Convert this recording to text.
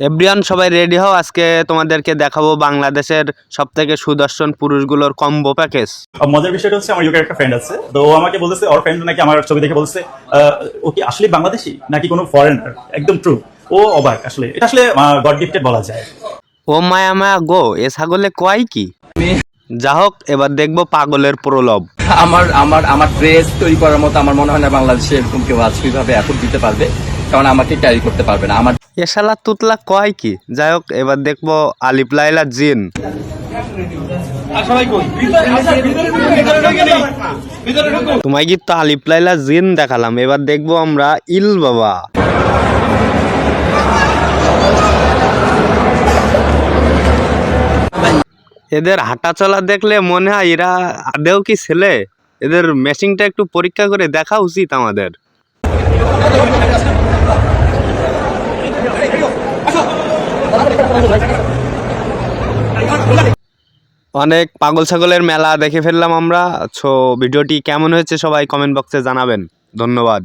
Everyone সবাই ready হও, আজকে তোমাদেরকে দেখাবো বাংলাদেশের সবথেকে সুদর্শন পুরুষগুলোর কম্বো প্যাকেজ। মজার বিষয়টা হচ্ছে আমার ইউকের একটা ফ্রেন্ড আছে, তো ও আমাকে বলতেছে ওর ফ্রেন্ড নাকি আমার ছবি দেখে বলছে ও কি আসলে বাংলাদেশি নাকি কোনো ফরেনার, একদম ট্রু। ও অবাক, আসলে এটা আসলে গড গিফটেড বলা যায়। ও মায়া মায়া গো, এ ছাগলে কয় কি। যা হোক, এবার দেখবো পাগলের প্রলোভ। আমার আমার আমার ড্রেস তৈরি করার মতো আমার মনে হয় না বাংলাদেশে এরকম কেউ আছে কিভাবে এফোর্ট দিতে পারবে, কারণ আমাকে ক্যারি করতে পারবে না। আমার এ শালা তুতলা কয় কি। যাই হোক, এবার দেখবো আলিফ লাইলা জিন। তোমায় কি তো আলিফ লাইলা জিন দেখালাম, এবার দেখবো আমরা ইল বাবা। এদের হাঁটা চলা দেখলে মনে হয় এরা আদেও কি ছেলে। এদের মেশিংটা একটু পরীক্ষা করে দেখা উচিত আমাদের। অনেক পাগল ছাগলের মেলা দেখে ফেললাম আমরা। সো ভিডিওটি কেমন হয়েছে সবাই কমেন্ট বক্সে জানাবেন। ধন্যবাদ।